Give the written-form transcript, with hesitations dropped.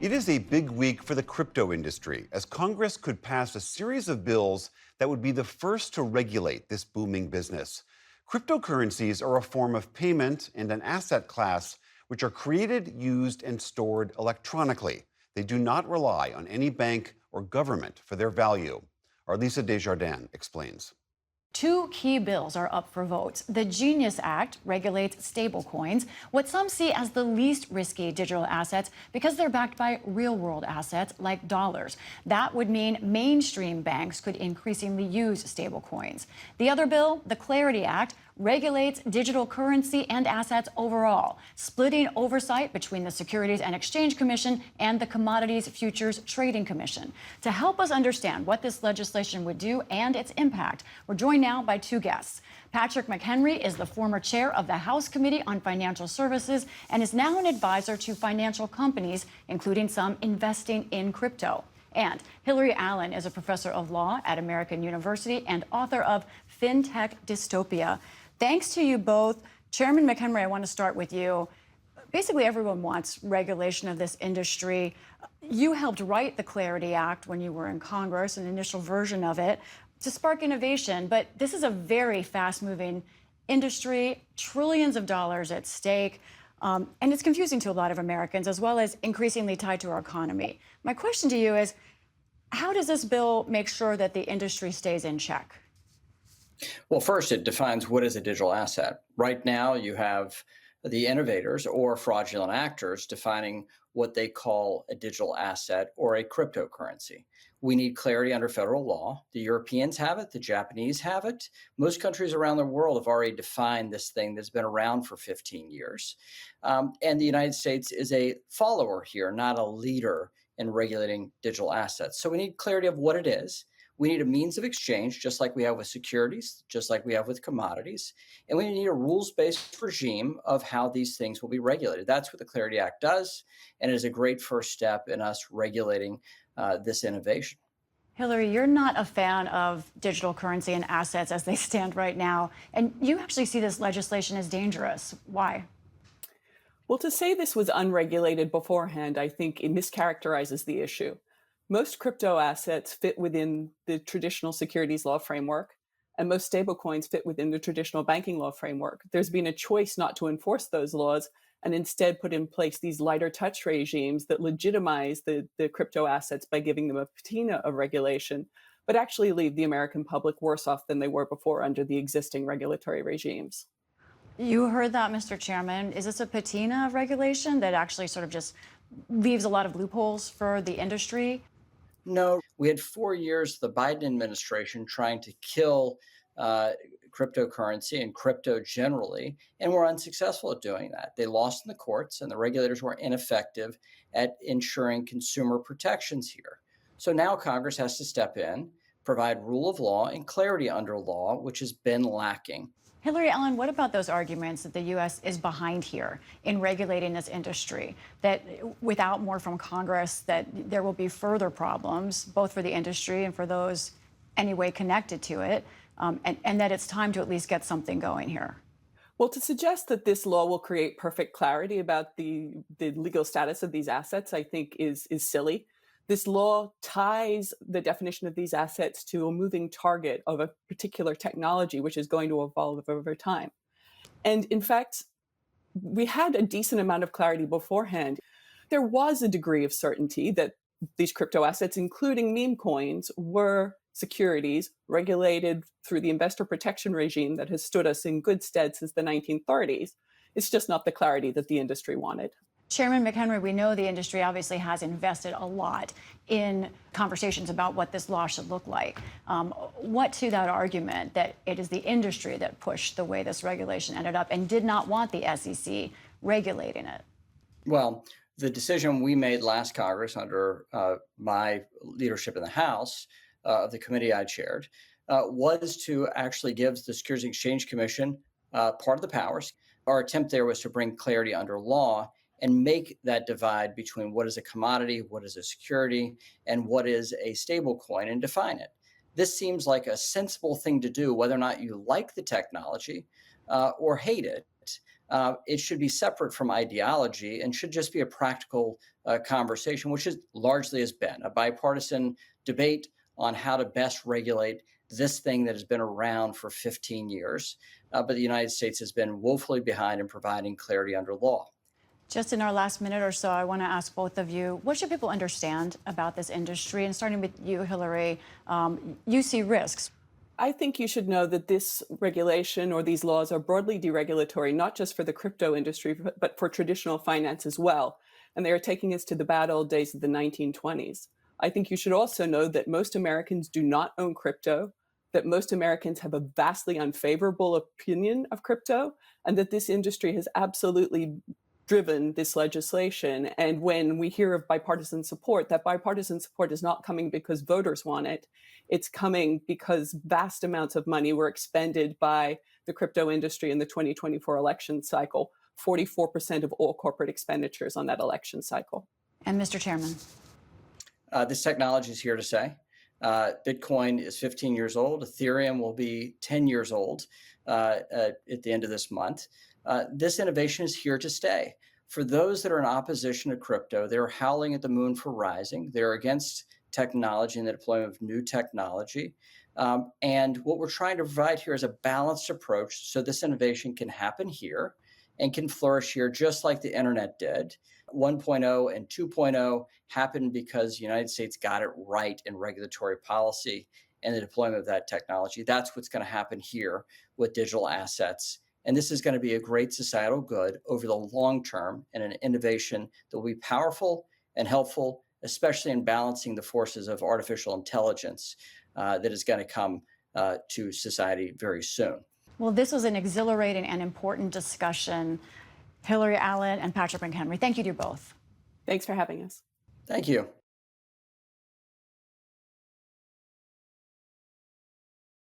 It is a big week for the crypto industry as Congress could pass a series of bills that would be the first to regulate this booming business. Cryptocurrencies are a form of payment and an asset class which are created, used, and stored electronically. They do not rely on any bank or government for their value. Arlisa Desjardins explains. Two key bills are up for vote. The Genius Act regulates stablecoins, what some see as the least risky digital assets because they're backed by real-world assets like dollars. That would mean mainstream banks could increasingly use stablecoins. The other bill, the Clarity Act, regulates digital currency and assets overall, splitting oversight between the Securities and Exchange Commission and the Commodities Futures Trading Commission. To help us understand what this legislation would do and its impact, we're joined now by two guests. Patrick McHenry is the former chair of the House Committee on Financial Services and is now an advisor to financial companies, including some investing in crypto. And Hillary Allen is a professor of law at American University and author of FinTech Dystopia. Thanks to you both. Chairman McHenry, I want to start with you. Basically, everyone wants regulation of this industry. You helped write the Clarity Act when you were in Congress, an initial version of it, to spark innovation. But this is a very fast-moving industry, trillions of dollars at stake. And it's confusing to a lot of Americans, as well as increasingly tied to our economy. My question to you is, how does this bill make sure that the industry stays in check? Well, first, it defines what is a digital asset. Right now, you have the innovators or fraudulent actors defining what they call a digital asset or a cryptocurrency. We need clarity under federal law. The Europeans have it. The Japanese have it. Most countries around the world have already defined this thing that's been around for 15 years. And the United States is a follower here, not a leader in regulating digital assets. So we need clarity of what it is. We need a means of exchange, just like we have with securities, just like we have with commodities. And we need a rules-based regime of how these things will be regulated. That's what the Clarity Act does, and it is a great first step in us regulating this innovation. Hillary, you're not a fan of digital currency and assets as they stand right now, and you actually see this legislation as dangerous. Why? Well, to say this was unregulated beforehand, I think it mischaracterizes the issue. Most crypto assets fit within the traditional securities law framework, and most stablecoins fit within the traditional banking law framework. There's been a choice not to enforce those laws and instead put in place these lighter touch regimes that legitimize the crypto assets by giving them a patina of regulation, but actually leave the American public worse off than they were before under the existing regulatory regimes. You heard that, Mr. Chairman. Is this a patina of regulation that actually sort of just leaves a lot of loopholes for the industry? No, we had 4 years, the Biden administration trying to kill cryptocurrency and crypto generally, and were unsuccessful at doing that. They lost in the courts, and the regulators were ineffective at ensuring consumer protections here. So now Congress has to step in, provide rule of law and clarity under law, which has been lacking. Hillary Allen, what about those arguments that the U.S. is behind here in regulating this industry, that without more from Congress, that there will be further problems, both for the industry and for those anyway connected to it, and that it's time to at least get something going here? Well, to suggest that this law will create perfect clarity about the legal status of these assets, I think is silly. This law ties the definition of these assets to a moving target of a particular technology, which is going to evolve over time. And in fact, we had a decent amount of clarity beforehand. There was a degree of certainty that these crypto assets, including meme coins, were securities regulated through the investor protection regime that has stood us in good stead since the 1930s. It's just not the clarity that the industry wanted. Chairman McHenry, we know the industry obviously has invested a lot in conversations about what this law should look like. What to that argument that it is the industry that pushed the way this regulation ended up and did not want the SEC regulating it? Well, the decision we made last Congress under my leadership in the House of the committee I chaired was to actually give the Securities and Exchange Commission part of the powers. Our attempt there was to bring clarity under law and make that divide between what is a commodity, what is a security, and what is a stable coin, and define it. This seems like a sensible thing to do, whether or not you like the technology or hate it. It should be separate from ideology and should just be a practical conversation, which is largely has been a bipartisan debate on how to best regulate this thing that has been around for 15 years. But the United States has been woefully behind in providing clarity under law. Just in our last minute or so, I want to ask both of you, what should people understand about this industry? And starting with you, Hillary, you see risks. I think you should know that this regulation or these laws are broadly deregulatory, not just for the crypto industry, but for traditional finance as well. And they are taking us to the bad old days of the 1920s. I think you should also know that most Americans do not own crypto, that most Americans have a vastly unfavorable opinion of crypto, and that this industry has absolutely driven this legislation. And when we hear of bipartisan support, that bipartisan support is not coming because voters want it. It's coming because vast amounts of money were expended by the crypto industry in the 2024 election cycle, 44% of all corporate expenditures on that election cycle. And Mr. Chairman. This technology is here to stay. Bitcoin is 15 years old. Ethereum will be 10 years old at the end of this month. This innovation is here to stay. For those that are in opposition to crypto, they're howling at the moon for rising. They're against technology and the deployment of new technology. And what we're trying to provide here is a balanced approach so this innovation can happen here and can flourish here just like the internet did. 1.0 and 2.0 happened because the United States got it right in regulatory policy and the deployment of that technology. That's what's going to happen here with digital assets. And this is going to be a great societal good over the long term and an innovation that will be powerful and helpful, especially in balancing the forces of artificial intelligence that is going to come to society very soon. Well, this was an exhilarating and important discussion. Hillary Allen and Patrick McHenry, thank you to you both. Thanks for having us. Thank you.